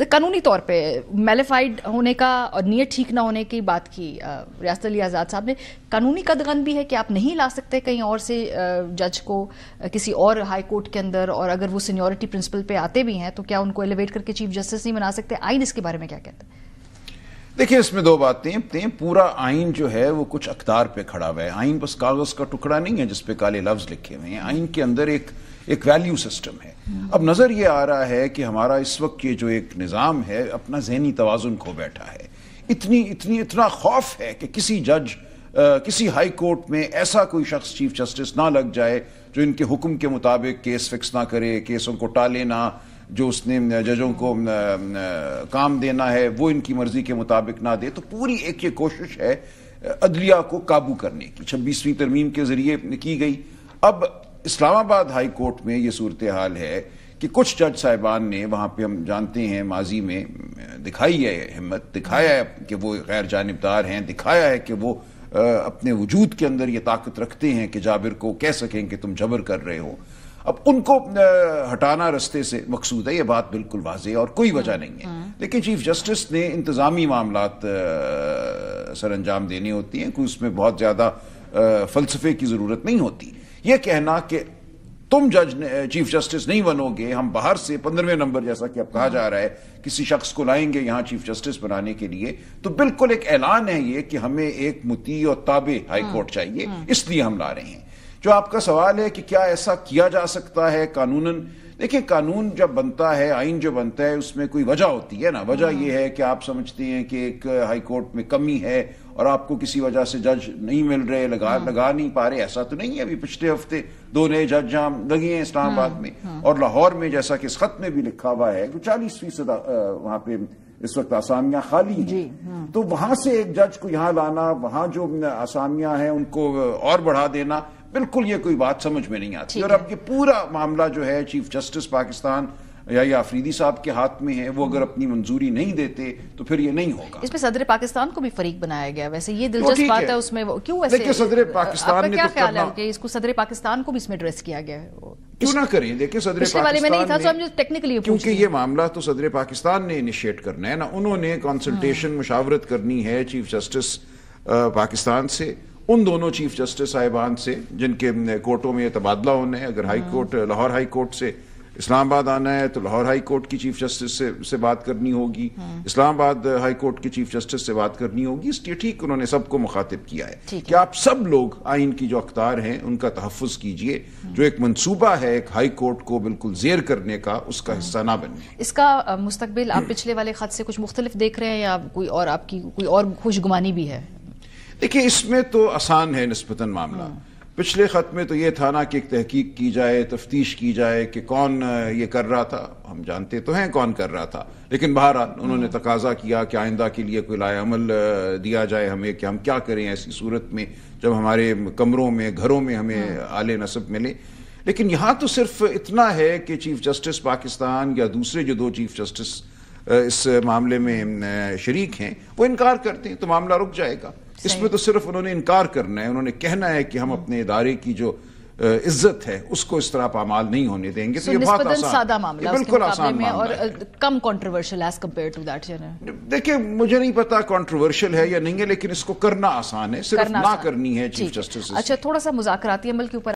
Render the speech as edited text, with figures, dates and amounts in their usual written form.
قانونی طور پہ میلیفائڈ ہونے کا اور نیت ٹھیک نہ ہونے کی بات کی ریاست علی آزاد صاحب نے. قانونی قدغن بھی ہے کہ آپ نہیں لا سکتے کہیں اور سے جج کو کسی اور ہائی کورٹ کے اندر, اور اگر وہ سینیورٹی پرنسپل پہ آتے بھی ہیں تو کیا ان کو ایلیویٹ کر کے چیف جسٹس نہیں بنا سکتے؟ آئین اس کے بارے میں کیا کہتے ہیں؟ دیکھیں, اس میں دو باتیں ہیں. پورا آئین جو ہے وہ کچھ اقدار پہ کھڑا ہوا ہے. آئین بس کاغذ کا ٹکڑا نہیں ہے جس پہ کالے لفظ لکھے ہوئے ہیں. آئین کے اندر ایک ویلیو سسٹم ہے. اب نظر یہ آ رہا ہے کہ ہمارا اس وقت یہ جو ایک نظام ہے اپنا ذہنی توازن کھو بیٹھا ہے. اتنا خوف ہے کہ کسی جج کسی ہائی کورٹ میں ایسا کوئی شخص چیف جسٹس نہ لگ جائے جو ان کے حکم کے مطابق کیس فکس نہ کرے, کیسوں کو ٹالے نہ, جو اس نے ججوں کو کام دینا ہے وہ ان کی مرضی کے مطابق نہ دے. تو پوری ایک یہ کوشش ہے عدلیہ کو قابو کرنے کی 26ویں ترمیم کے ذریعے کی گئی. اب اسلام آباد ہائی کورٹ میں یہ صورتحال ہے کہ کچھ جج صاحبان نے وہاں پہ, ہم جانتے ہیں ماضی میں دکھائی ہے ہمت, دکھایا ہے کہ وہ غیر جانبدار ہیں, دکھایا ہے کہ وہ اپنے وجود کے اندر یہ طاقت رکھتے ہیں کہ جابر کو کہہ سکیں کہ تم جبر کر رہے ہو. اب ان کو ہٹانا رستے سے مقصود ہے, یہ بات بالکل واضح ہے اور کوئی وجہ نہیں ہے. لیکن چیف جسٹس نے انتظامی معاملات سر انجام دینے ہوتی ہیں, کوئی اس میں بہت زیادہ فلسفے کی ضرورت نہیں ہوتی. یہ کہنا کہ تم چیف جسٹس نہیں بنو گے, ہم باہر سے 15ویں نمبر جیسا کہ اب کہا جا رہا ہے کسی شخص کو لائیں گے یہاں چیف جسٹس بنانے کے لیے, تو بالکل ایک اعلان ہے یہ کہ ہمیں ایک مطیع اور تابع ہائی کورٹ چاہیے, اس لیے ہم لا رہے ہیں. جو آپ کا سوال ہے کہ کیا ایسا کیا جا سکتا ہے قانوناً, دیکھیں قانون جب بنتا ہے, آئین جو بنتا ہے, اس میں کوئی وجہ ہوتی ہے نا. وجہ یہ ہے کہ آپ سمجھتے ہیں کہ ایک ہائی کورٹ میں کمی ہے اور آپ کو کسی وجہ سے جج نہیں مل رہے, لگا نہیں پا رہے. ایسا تو نہیں ہے. ابھی پچھلے ہفتے 2 نئے جج جہاں لگے ہیں اسلام آباد میں, اور لاہور میں جیسا کہ اس خط میں بھی لکھا ہوا ہے 40% وہاں پہ اس وقت آسامیاں خالی ہیں. تو وہاں سے ایک جج کو یہاں لانا, وہاں جو آسامیاں ہیں ان کو اور بڑھا دینا, بالکل یہ کوئی بات سمجھ میں نہیں آتی. اور اب یہ پورا معاملہ جو ہے چیف جسٹس پاکستان یا آفریدی صاحب کے ہاتھ میں ہے, وہ اگر اپنی منظوری نہیں دیتے تو پھر یہ نہیں ہوگا. اس میں صدر پاکستان کو بھی فریق بنایا گیا, ویسے یہ دلچسپ بات ہے. اس میں کیوں ایسے, دیکھیں صدر پاکستان نے کیا خیال ہے کہ اس کو صدر پاکستان کو بھی اس میں ایڈریس کیا گیا ہے؟ کیوں نہ کریں. دیکھیں صدر پاکستان نے, کیونکہ یہ معاملہ تو صدر پاکستان نے انیشیٹ کرنا ہے نا, انہوں نے کنسلٹیشن مشاورت کرنی ہے چیف جسٹس پاکستان سے, ان دونوں چیف جسٹس صاحبان سے جن کے کورٹوں میں یہ تبادلہ ہونا ہے. اگر high court Lahore high court سے اسلام آباد آنا ہے تو لاہور ہائی کورٹ کی چیف جسٹس سے بات کرنی ہوگی, اسلام آباد ہائی کورٹ کی چیف جسٹس سے بات کرنی ہوگی. اس لیے ٹھیک انہوں نے سب کو مخاطب کیا ہے کہ آپ سب لوگ آئین کی جو اختیار ہیں ان کا تحفظ کیجئے. جو ایک منصوبہ ہے ایک ہائی کورٹ کو بالکل زیر کرنے کا, اس کا حصہ نہ بنیں. اس کا مستقبل آپ پچھلے والے خط سے کچھ مختلف دیکھ رہے ہیں یا کوئی اور آپ کی کوئی اور خوش گمانی بھی ہے؟ دیکھیں اس میں تو آسان ہے نسبتاً معاملہ. پچھلے خط میں تو یہ تھا نا کہ ایک تحقیق کی جائے, تفتیش کی جائے کہ کون یہ کر رہا تھا. ہم جانتے تو ہیں کون کر رہا تھا, لیکن بہرحال انہوں نے تقاضا کیا کہ آئندہ کے لیے کوئی لائحہ عمل دیا جائے ہمیں کہ ہم کیا کریں ایسی صورت میں جب ہمارے کمروں میں گھروں میں ہمیں آلے نصب ملے. لیکن یہاں تو صرف اتنا ہے کہ چیف جسٹس پاکستان یا دوسرے جو 2 چیف جسٹس اس معاملے میں شریک ہیں وہ انکار کرتے ہیں تو معاملہ رک جائے گا. اس میں تو صرف انہوں نے انکار کرنا ہے, انہوں نے کہنا ہے کہ ہم اپنے ادارے کی جو عزت ہے اس کو اس طرح پامال نہیں ہونے دیں گے. تو یہ بہت آسان, سادہ معاملہ بالکل آسان معاملہ اور کم controversial as compare to that. دیکھیں مجھے نہیں پتا کنٹروورشل ہے یا نہیں ہے, لیکن اس کو کرنا آسان ہے, صرف نہ کرنی ہے چیف جسٹس. اچھا, تھوڑا سا مذاکراتی عمل کے اوپر